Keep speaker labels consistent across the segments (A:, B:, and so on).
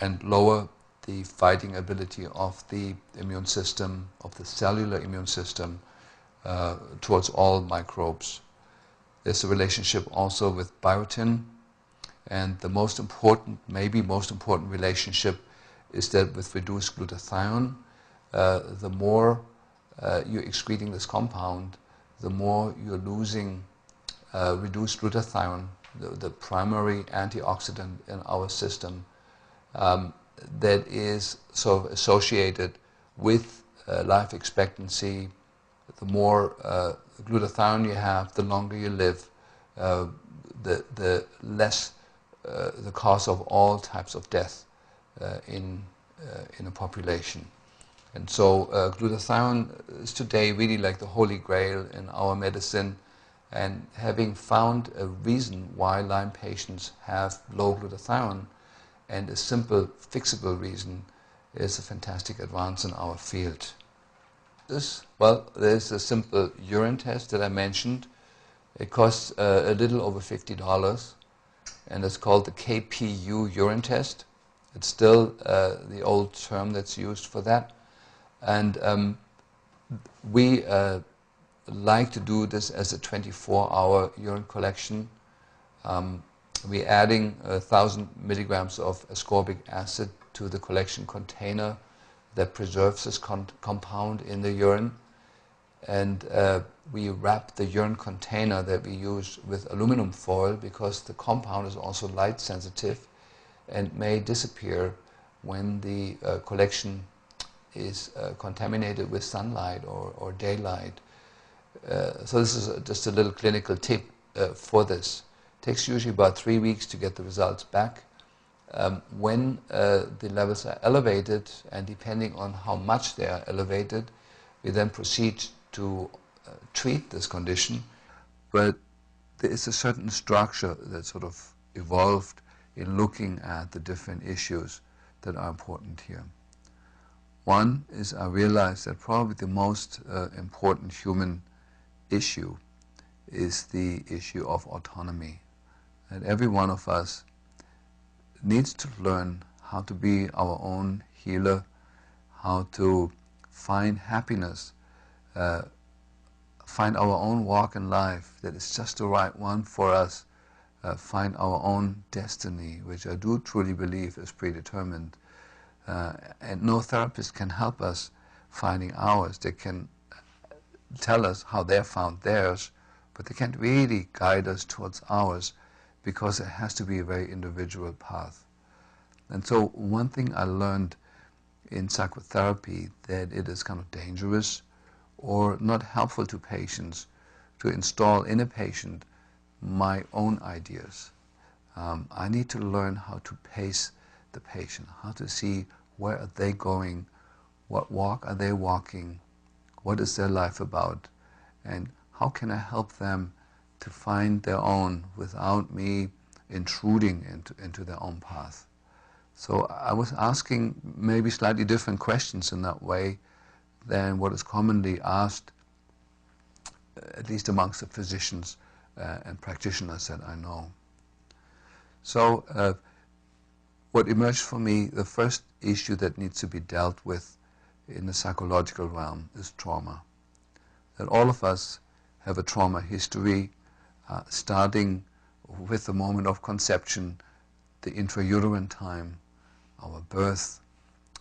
A: and lower the fighting ability of the immune system, of the cellular immune system, towards all microbes. There's a relationship also with biotin, and the most important, maybe most important relationship is that with reduced glutathione, the more you're excreting this compound, the more you're losing reduced glutathione, the primary antioxidant in our system, that is sort of associated with life expectancy. The more glutathione you have, the longer you live, the less the cause of all types of death in a population. And so glutathione is today really like the holy grail in our medicine, and having found a reason why Lyme patients have low glutathione, and a simple fixable reason, is a fantastic advance in our field. Well, there's a simple urine test that I mentioned. It costs a little over $50, and it's called the KPU urine test. It's still the old term that's used for that. And we like to do this as a 24-hour urine collection. We're adding 1,000 milligrams of ascorbic acid to the collection container that preserves this compound in the urine. And we wrap the urine container that we use with aluminum foil, because the compound is also light sensitive and may disappear when the collection is contaminated with sunlight or daylight. So this is just a little clinical tip for this. It takes usually about 3 weeks to get the results back. When the levels are elevated, and depending on how much they are elevated, we then proceed to treat this condition. But there is a certain structure that sort of evolved in looking at the different issues that are important here. One is, I realized that probably the most important human issue is the issue of autonomy. That every one of us needs to learn how to be our own healer, how to find happiness, find our own walk in life that is just the right one for us, find our own destiny, which I do truly believe is predetermined. And no therapist can help us finding ours. They can tell us how they found theirs, but they can't really guide us towards ours, because it has to be a very individual path. And so one thing I learned in psychotherapy, that it is kind of dangerous or not helpful to patients to install in a patient my own ideas. I need to learn how to pace the patient, how to see where are they going, what walk are they walking, what is their life about, and how can I help them to find their own without me intruding into their own path. So I was asking maybe slightly different questions in that way than what is commonly asked, at least amongst the physicians and practitioners that I know. So what emerged for me, the first issue that needs to be dealt with in the psychological realm is trauma. That all of us have a trauma history, starting with the moment of conception, the intrauterine time, our birth,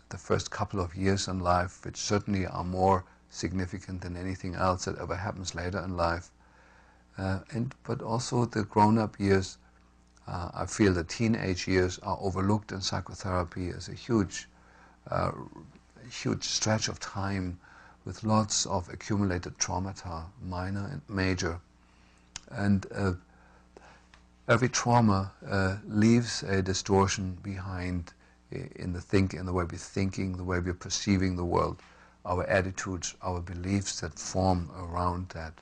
A: the first couple of years in life, which certainly are more significant than anything else that ever happens later in life, but also the grown-up years. I feel the teenage years are overlooked in psychotherapy as a huge stretch of time with lots of accumulated traumata, minor and major. And every trauma leaves a distortion behind in the way we're thinking, the way we're perceiving the world, our attitudes, our beliefs that form around that.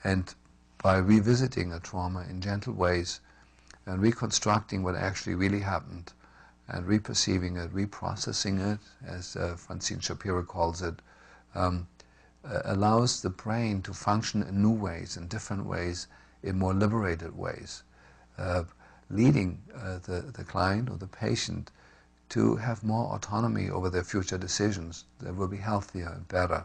A: And by revisiting a trauma in gentle ways and reconstructing what actually really happened and reperceiving it, reprocessing it, as Francine Shapiro calls it, allows the brain to function in new ways, in different ways, in more liberated ways, leading the client or the patient to have more autonomy over their future decisions. They will be healthier and better.